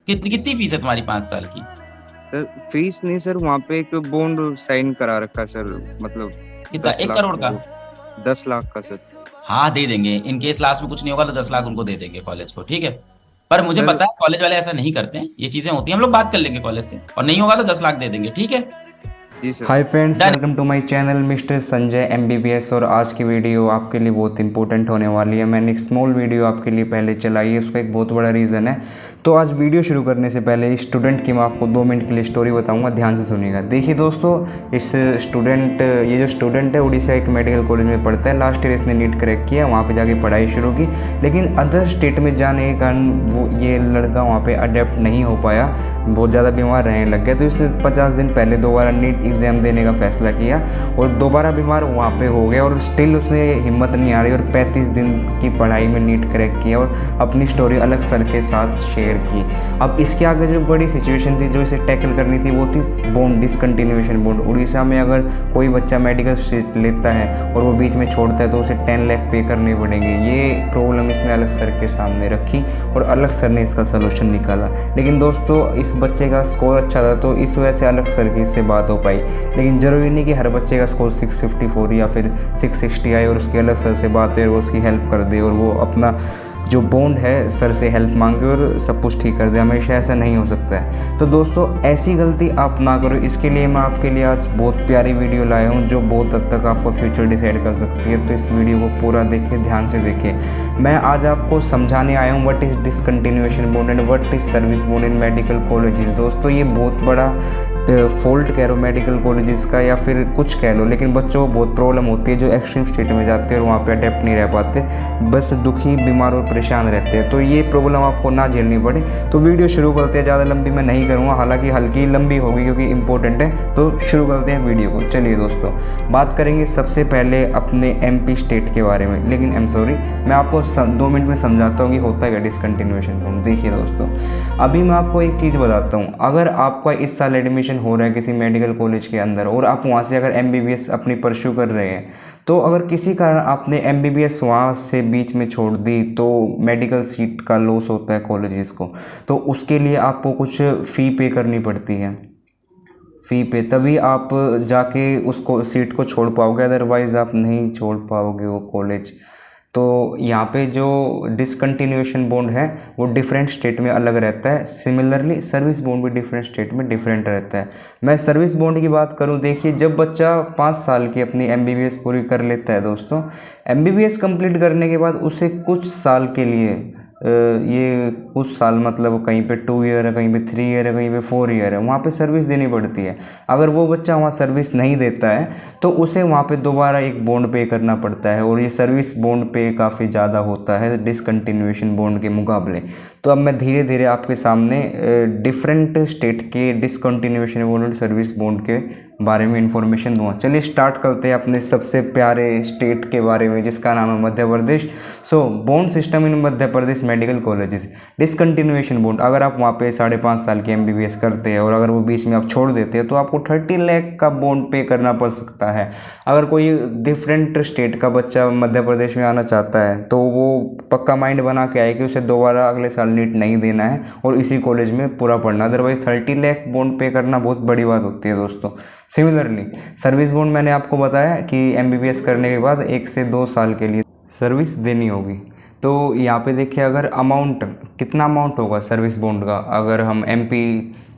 कितनी फीस है तुम्हारी 5 साल की? सर फीस नहीं सर, वहाँ पे एक बॉन्ड साइन करा रखा सर, मतलब कितना, 10 लाख 1 करोड़ का का? वो, 10 लाख का सर। हाँ दे देंगे, इन केस लास्ट में कुछ नहीं होगा तो 10 लाख उनको दे देंगे कॉलेज को, ठीक है। पर मुझे सर पता है कॉलेज वाले ऐसा नहीं करते हैं, ये चीजें होती हैं, हम लोग बात कर लेंगे कॉलेज से, और नहीं होगा तो 10 लाख दे देंगे, ठीक है। जी sir. Hi friends, done. Welcome to my channel mister Sanjay MBBS. और आज की वीडियो आपके लिए बहुत इंपॉर्टेंट होने वाली है। मैंने एक स्मॉल वीडियो आपके लिए पहले चलाई है, उसका एक बहुत बड़ा रीज़न है। तो आज वीडियो शुरू करने से पहले इस स्टूडेंट की मैं आपको 2 मिनट के लिए स्टोरी बताऊंगा, ध्यान से सुनिएगा। देखिए दोस्तों, ये जो स्टूडेंट है उड़ीसा एक मेडिकल कॉलेज में पढ़ता है। लास्ट ईयर इसने नीट क्रैक किया, वहाँ पर जाके पढ़ाई शुरू की, लेकिन अदर स्टेट में जाने के कारण वो ये लड़का वहाँ पर अडेप्ट नहीं हो पाया, बहुत ज़्यादा बीमार रहने लग गया। तो इसने 50 दिन पहले दोबारा नीट एग्ज़ाम देने का फैसला किया और दोबारा बीमार वहाँ पे हो गया, और स्टिल उसने हिम्मत नहीं आ रही और 35 दिन की पढ़ाई में नीट क्रैक किया और अपनी स्टोरी अलग सर के साथ शेयर की। अब इसके आगे जो बड़ी सिचुएशन थी जो इसे टैकल करनी थी वो थी बॉन्ड, डिसकंटिन्यूएशन बॉन्ड। उड़ीसा में अगर कोई बच्चा मेडिकल सीट लेता है और वो बीच में छोड़ता है तो उसे 10 लाख पे करने पड़ेंगे। ये प्रॉब्लम इसने अलग सर के सामने रखी और अलग सर ने इसका सोल्यूशन निकाला। लेकिन दोस्तों, इस बच्चे का स्कोर अच्छा था तो इस वजह से अलग सर की इससे बात हो पाई। लेकिन ज़रूरी नहीं कि हर बच्चे का स्कोर 654 या फिर 660 आए और उसकी अलग सर से बात हो और वो उसकी हेल्प कर दे और वो अपना जो बॉन्ड है सर से हेल्प मांगे और सब कुछ ठीक कर दे। हमेशा ऐसा नहीं हो सकता है। तो दोस्तों, ऐसी गलती आप ना करो, इसके लिए मैं आपके लिए आज बहुत प्यारी वीडियो लाया हूँ जो बहुत हद तक आपका फ्यूचर डिसाइड कर सकती है। तो इस वीडियो को पूरा देखिए, ध्यान से देखिए। मैं आज आपको समझाने आया हूँ what is discontinuation bond and what is service bond in medical colleges. दोस्तों, ये बहुत बड़ा फॉल्ट कह लो मेडिकल कॉलेजेस का या फिर कुछ कह लो, लेकिन बच्चों को बहुत प्रॉब्लम होती है जो एक्सट्रीम स्टेट में जाते हैं और वहाँ पे अडेप्ट नहीं रह पाते, बस दुखी, बीमार और परेशान रहते हैं। तो ये प्रॉब्लम आपको ना झेलनी पड़े। तो वीडियो शुरू करते हैं, ज़्यादा लंबी मैं नहीं करूँगा, हालांकि हल्की लंबी होगी क्योंकि इंपॉर्टेंट है। तो शुरू करते हैं वीडियो को। चलिए दोस्तों, बात करेंगे सबसे पहले अपने MP स्टेट के बारे में, लेकिन मैं आपको 2 मिनट में समझाता हूँ कि होता है क्या डिसकंटिन्यूएशन बॉन्ड। देखिए दोस्तों, अभी मैं आपको एक चीज़ बताता हूँ। अगर आपका इस साल एडमिशन हो रहा है किसी मेडिकल कॉलेज के अंदर और आप वहाँ से अगर MBBS अपनी परस्यू कर रहे हैं, तो अगर किसी कारण आपने MBBS वहाँ से बीच में छोड़ दी तो मेडिकल सीट का लॉस होता है कॉलेजेस को। तो उसके लिए आपको कुछ फ़ी पे करनी पड़ती है। फ़ी पे तभी आप जाके उसको सीट को छोड़ पाओगे, अदरवाइज़ आप नहीं छोड़ पाओगे वो कॉलेज। तो यहाँ पे जो डिसकंटिन्यूएशन बॉन्ड है वो डिफरेंट स्टेट में अलग रहता है। सिमिलरली सर्विस बॉन्ड भी डिफरेंट स्टेट में डिफरेंट रहता है। मैं सर्विस बॉन्ड की बात करूँ, देखिए जब बच्चा 5 साल की अपनी MBBS पूरी कर लेता है दोस्तों, MBBS कंप्लीट करने के बाद उसे कुछ साल के लिए ये कुछ साल मतलब कहीं पे 2 ईयर है, कहीं पे 3 ईयर है, कहीं पे 4 ईयर है, वहाँ पे सर्विस देनी पड़ती है। अगर वो बच्चा वहाँ सर्विस नहीं देता है तो उसे वहाँ पे दोबारा एक बॉन्ड पे करना पड़ता है, और ये सर्विस बॉन्ड पे काफ़ी ज़्यादा होता है डिसकंटिन्यूएशन बॉन्ड के मुकाबले। तो अब मैं धीरे धीरे आपके सामने डिफरेंट स्टेट के डिसकंटिन्यूएशन बॉन्ड और सर्विस बॉन्ड के बारे में इंफॉर्मेशन दूंगा। चलिए स्टार्ट करते हैं अपने सबसे प्यारे स्टेट के बारे में जिसका नाम है Madhya Pradesh. So bond system in Madhya Pradesh medical colleges. Discontinuation bond, अगर आप वहाँ पे 5.5 साल की MBBS करते हैं और अगर वो बीच में आप छोड़ देते हैं तो आपको 30 लाख का बॉन्ड पे करना पड़ सकता है। अगर कोई डिफरेंट स्टेट का बच्चा मध्य प्रदेश में आना चाहता है तो वो पक्का माइंड बना के आए कि उसे दोबारा अगले साल नीट नहीं देना है और इसी कॉलेज में पूरा पढ़ना, अदरवाइज 30 लाख बॉन्ड पे करना बहुत बड़ी बात होती है दोस्तों। सिमिलरली सर्विस बॉन्ड मैंने आपको बताया कि MBBS करने के बाद 1 से 2 साल के लिए सर्विस देनी होगी। तो यहाँ पे देखिए, अगर अमाउंट कितना अमाउंट होगा सर्विस बॉन्ड का, अगर हम MP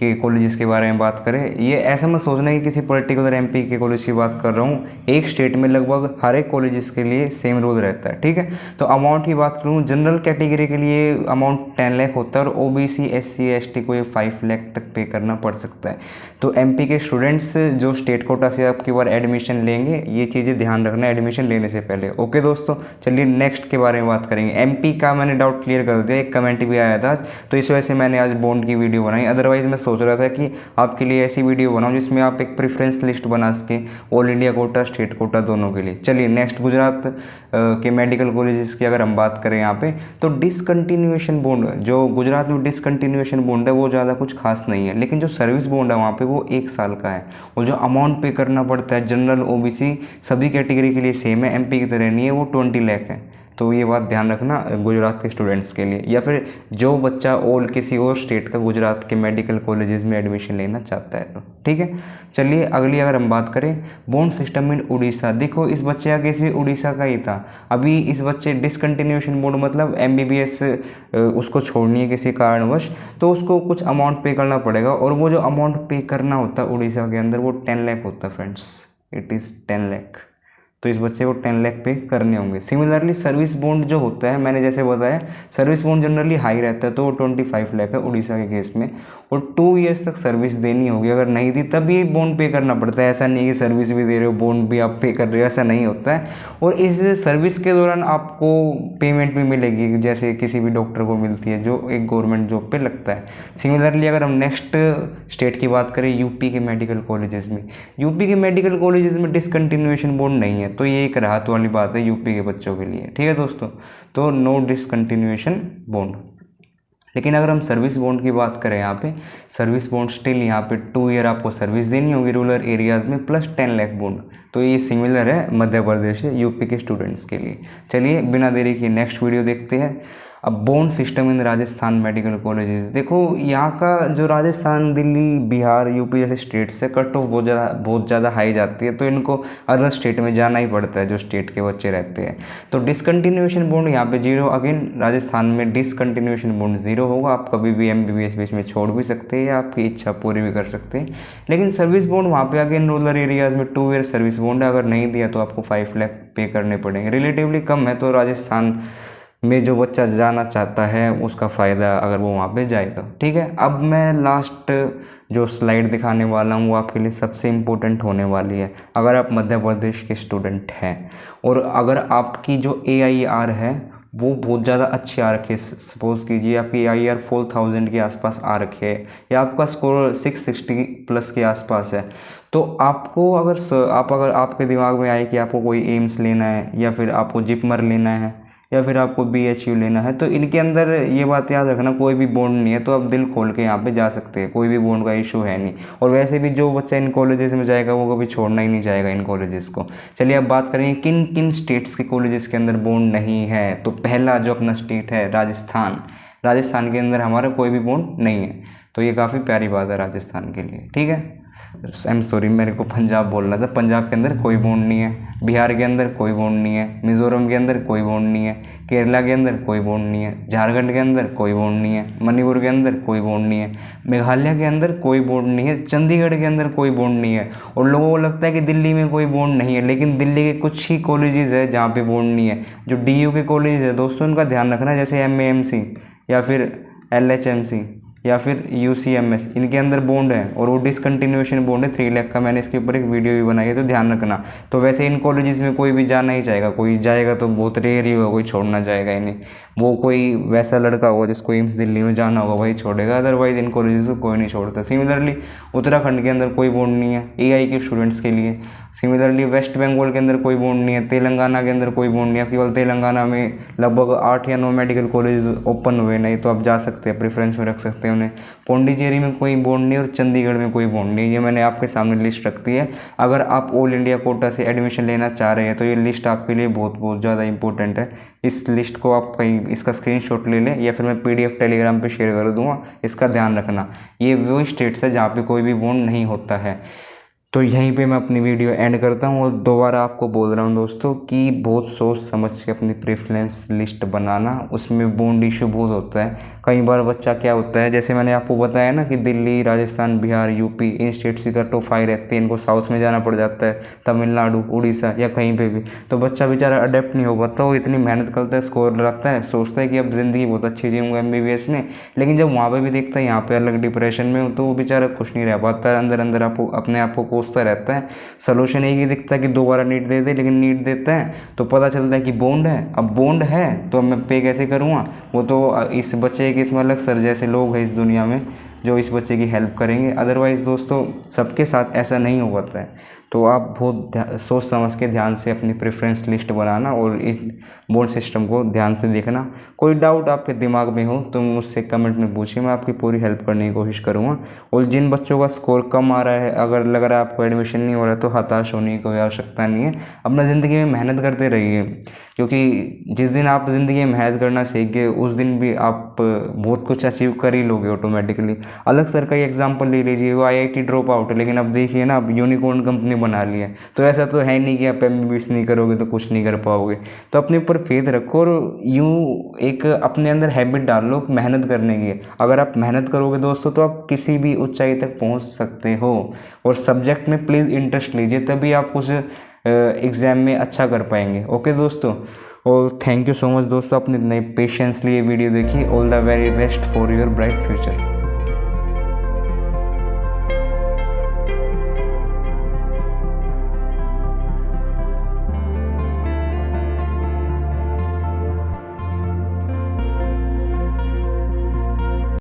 के कॉलेजेस के बारे में बात करें, ये ऐसा मत सोचना कि किसी पर्टिकुलर MP के कॉलेज की बात कर रहा हूँ। एक स्टेट में लगभग हर एक कॉलेजेस के लिए सेम रूल रहता है, ठीक है। तो अमाउंट की बात करूँ, जनरल कैटेगरी के लिए अमाउंट 10 लाख होता है और OBC SC ST को ये 5 लाख तक पे करना पड़ सकता है। तो MP के स्टूडेंट्स जो स्टेट कोटा से आपकी बार एडमिशन लेंगे, ये चीज़ें ध्यान रखना एडमिशन लेने से पहले। ओके दोस्तों, चलिए नेक्स्ट के बारे में बात करेंगे। MP का मैंने डाउट क्लियर कर दिया, एक कमेंट भी आया था तो इस वजह से मैंने आज बॉन्ड की वीडियो बनाई। अदरवाइज मैं सोच रहा था कि आपके लिए ऐसी वीडियो बनाऊं जिसमें आप एक प्रेफरेंस लिस्ट बना सके all India quota, state quota दोनों के लिए। चलिए नेक्स्ट, गुजरात के मेडिकल कॉलेजेस की अगर हम बात करें यहाँ पे, तो डिसकंटिन्यूएशन बॉन्ड जो गुजरात में डिसकंटिन्यूएशन बॉन्ड है वो ज़्यादा कुछ खास नहीं है, लेकिन जो सर्विस बॉन्ड है वहाँ पे वो 1 साल का है और जो अमाउंट पे करना पड़ता है जनरल OBC सभी कैटेगरी के लिए सेम है, MP की तरह नहीं है, वो 20 लाख है। तो ये बात ध्यान रखना गुजरात के स्टूडेंट्स के लिए, या फिर जो बच्चा और किसी और स्टेट का गुजरात के मेडिकल कॉलेजेस में एडमिशन लेना चाहता है तो ठीक है। चलिए अगली अगर हम बात करें बॉन्ड सिस्टम इन उड़ीसा, देखो इस बच्चे का केस भी उड़ीसा का ही था। अभी इस बच्चे डिसकंटिन्यूएशन बॉन्ड मतलब MBBS उसको छोड़नी है किसी कारणवश, तो उसको कुछ अमाउंट पे करना पड़ेगा, और वो जो अमाउंट पे करना होता है उड़ीसा के अंदर वो 10 लाख होता है फ्रेंड्स, इट इज़ 10 लाख। तो इस बच्चे को 10 लाख पे करने होंगे। सिमिलरली सर्विस बॉन्ड जो होता है, मैंने जैसे बताया सर्विस बॉन्ड जनरली हाई रहता है, तो वो 25 लाख है उड़ीसा के केस में, और 2 ईयर्स तक सर्विस देनी होगी। अगर नहीं दी तब ये बॉन्ड पे करना पड़ता है, ऐसा नहीं कि सर्विस भी दे रहे हो बॉन्ड भी आप पे कर रहे हो, ऐसा नहीं होता है। और इस सर्विस के दौरान आपको पेमेंट भी मिलेगी, जैसे किसी भी डॉक्टर को मिलती है जो एक गवर्नमेंट जॉब पे लगता है। सिमिलरली अगर हम नेक्स्ट स्टेट की बात करें, यूपी के मेडिकल कॉलेजेस में, यूपी के मेडिकल कॉलेजेस में डिसकंटिन्यूएशन बॉन्ड नहीं है, तो ये एक राहत वाली बात है यूपी के बच्चों के लिए, ठीक है दोस्तों। तो नो डिसकंटिन्यूएशन बॉन्ड। लेकिन अगर हम सर्विस बॉन्ड की बात करें, यहाँ पे सर्विस बॉन्ड स्टिल यहाँ पे 2 ईयर आपको सर्विस देनी होगी रूरल एरियाज़ में, प्लस 10 लाख बॉन्ड। तो ये सिमिलर है मध्य प्रदेश से यूपी के स्टूडेंट्स के लिए। चलिए बिना देरी के नेक्स्ट वीडियो देखते हैं। अब बॉन्ड सिस्टम इन राजस्थान मेडिकल कॉलेजेस, देखो यहाँ का जो राजस्थान, दिल्ली, बिहार, यूपी जैसे स्टेट से कट ऑफ बहुत ज़्यादा हाई जाती है, तो इनको अदर स्टेट में जाना ही पड़ता है जो स्टेट के बच्चे रहते हैं। तो डिसकंटिन्यूएशन बॉन्ड यहाँ पे 0, अगेन राजस्थान में डिसकंटिन्यूएशन बॉन्ड 0 होगा। आप कभी भी MBBS बीच में छोड़ भी सकते हैं या आपकी इच्छा पूरी भी कर सकते हैं। लेकिन सर्विस बॉन्ड वहाँ पे अगेन रूरल एरियाज़ में 2 ईयर सर्विस बॉन्ड है, अगर नहीं दिया तो आपको 5 लाख पे करने पड़ेंगे, रिलेटिवली कम है। तो राजस्थान में जो बच्चा जाना चाहता है उसका फ़ायदा अगर वो वहाँ पे जाए तो ठीक है। अब मैं लास्ट जो स्लाइड दिखाने वाला हूँ वो आपके लिए सबसे इम्पोर्टेंट होने वाली है। अगर आप मध्य प्रदेश के स्टूडेंट हैं और अगर आपकी जो AIR है वो बहुत ज़्यादा अच्छी आ रखी है, सपोज़ कीजिए आपकी AIR 4000 के आसपास आ रखी है, या आपका स्कोर 660 प्लस के आसपास है, तो आपको अगर आपके दिमाग में आए कि आपको कोई एम्स लेना है, या फिर आपको जिपमर लेना है, या फिर आपको BHU लेना है, तो इनके अंदर ये बात याद रखना कोई भी बॉन्ड नहीं है, तो आप दिल खोल के यहाँ पे जा सकते हैं, कोई भी बॉन्ड का इशू है नहीं। और वैसे भी जो बच्चा इन कॉलेजेस में जाएगा वो कभी छोड़ना ही नहीं चाहेगा इन कॉलेजेस को। चलिए अब बात करेंगे किन किन स्टेट्स के कॉलेजेस के अंदर बॉन्ड नहीं है। तो पहला जो अपना स्टेट है राजस्थान, राजस्थान के अंदर हमारा कोई भी बॉन्ड नहीं है, तो ये काफ़ी प्यारी बात है राजस्थान के लिए, ठीक है। आई एम सॉरी, मेरे को पंजाब बोलना था, पंजाब के अंदर कोई बॉन्ड नहीं है, बिहार के अंदर कोई बॉन्ड नहीं है, मिज़ोरम के अंदर कोई बॉन्ड नहीं है, केरला के अंदर कोई बॉन्ड नहीं है, झारखंड के अंदर कोई बॉन्ड नहीं है, मणिपुर के अंदर कोई बॉन्ड नहीं है, मेघालय के अंदर कोई बॉन्ड नहीं है, चंडीगढ़ के अंदर कोई बॉन्ड नहीं है। और लोगों को लगता है कि दिल्ली में कोई बॉन्ड नहीं है, लेकिन दिल्ली के कुछ ही कॉलेजेस है जहाँ पे बॉन्ड नहीं है। जो DU के कॉलेज है दोस्तों, उनका ध्यान रखना, जैसे MAMC या फिर LHMC या फिर UCMS, इनके अंदर बॉन्ड है और वो डिसकंटिन्यूएशन बॉन्ड है 3 लाख का। मैंने इसके ऊपर एक वीडियो भी बनाई है, तो ध्यान रखना। तो वैसे इन कॉलेजेस में कोई भी जाना ही चाहेगा, कोई जाएगा तो बहुत रेयर ही होगा, कोई छोड़ना चाहेगा इन्हें। वो कोई वैसा लड़का होगा जिसको एम्स दिल्ली में जाना होगा वही छोड़ेगा, अदरवाइज इन कॉलेजेस को कोई नहीं छोड़ता। सिमिलरली उत्तराखंड के अंदर कोई बॉन्ड नहीं है AI के स्टूडेंट्स के लिए। सिमिलरली वेस्ट बंगाल के अंदर कोई बॉन्ड नहीं है, तेलंगाना के अंदर कोई बॉन्ड नहीं है। केवल तेलंगाना में लगभग 8 या 9 मेडिकल कॉलेज ओपन हुए, नहीं तो आप जा सकते हैं, प्रेफरेंस में रख सकते हैं उन्हें। पौंडीचेरी में कोई बॉन्ड नहीं और चंडीगढ़ में कोई बॉन्ड नहीं। ये मैंने आपके सामने लिस्ट रख दी है। अगर आप ऑल इंडिया कोटा से एडमिशन लेना चाह रहे हैं तो ये लिस्ट आपके लिए बहुत ज़्यादा इंपॉर्टेंट है। इस लिस्ट को आप कहीं इसका स्क्रीनशॉट ले लें, या फिर मैं PDF टेलीग्राम पे शेयर कर दूंगा, इसका ध्यान रखना। ये वो स्टेट्स है जहाँ पे कोई भी बॉन्ड नहीं होता है। तो यहीं पे मैं अपनी वीडियो एंड करता हूँ, और दोबारा आपको बोल रहा हूँ दोस्तों कि बहुत सोच समझ के अपनी प्रेफरेंस लिस्ट बनाना, उसमें बॉन्ड इशू बहुत होता है। कई बार बच्चा क्या होता है, जैसे मैंने आपको बताया ना कि दिल्ली, राजस्थान, बिहार, UP इन स्टेट्स की कट ऑफ हाई रहती है, इनको साउथ में जाना पड़ जाता है, तमिलनाडु, उड़ीसा या कहीं पर भी। तो बच्चा बेचारा अडेप्ट नहीं हो पाता, वो इतनी मेहनत करता है, स्कोर लगाता है, सोचता है कि अब ज़िंदगी बहुत अच्छी जीऊँगा MBBS में, लेकिन जब वहाँ पर भी देखता है यहाँ पर अलग डिप्रेशन में हो, तो वो बेचारा खुश नहीं रह पाता, अंदर अंदर अपने आप को कोसता रहता है। सोल्यूशन एक ही दिखता है कि दोबारा नीट दे दे, लेकिन नीट देता है तो पता चलता है कि बॉन्ड है। अब बॉन्ड है तो मैं पे कैसे करूँगा? वो तो इस बच्चे के इसमें अलग सर जैसे लोग हैं इस दुनिया में जो इस बच्चे की हेल्प करेंगे। अदरवाइज़ दोस्तों सबके साथ ऐसा नहीं हो पाता है। तो आप बहुत सोच समझ के ध्यान से अपनी प्रेफरेंस लिस्ट बनाना और इस बोर्ड सिस्टम को ध्यान से देखना। कोई डाउट आपके दिमाग में हो तो मुझसे कमेंट में पूछिए, मैं आपकी पूरी हेल्प करने की कोशिश करूँगा। और जिन बच्चों का स्कोर कम आ रहा है, अगर लग रहा है आपको एडमिशन नहीं हो रहा है, तो हताश होने की कोई आवश्यकता नहीं है। अपना ज़िंदगी में मेहनत करते रहिए, क्योंकि जिस दिन आप ज़िंदगी में मेहनत करना सीख गए उस दिन भी आप बहुत कुछ अचीव कर ही लोगे ऑटोमेटिकली। अलग सर का ही एग्जांपल ले लीजिए, वो IIT ड्रॉप आउट है, लेकिन अब देखिए ना, अब यूनिकॉर्न कंपनी बना ली है। तो ऐसा तो है नहीं कि आप MBBS नहीं करोगे तो कुछ नहीं कर पाओगे। तो अपने ऊपर फेथ रखो और यूँ एक अपने अंदर हैबिट डाल लो मेहनत करने की। अगर आप मेहनत करोगे दोस्तों तो आप किसी भी ऊंचाई तक पहुंच सकते हो। और सब्जेक्ट में प्लीज़ इंटरेस्ट लीजिए, तभी आप उस एग्ज़ाम में अच्छा कर पाएंगे। ओके दोस्तों, और थैंक यू सो मच दोस्तों, अपने नए पेशेंस लिए वीडियो देखिए। All the very best for your bright future.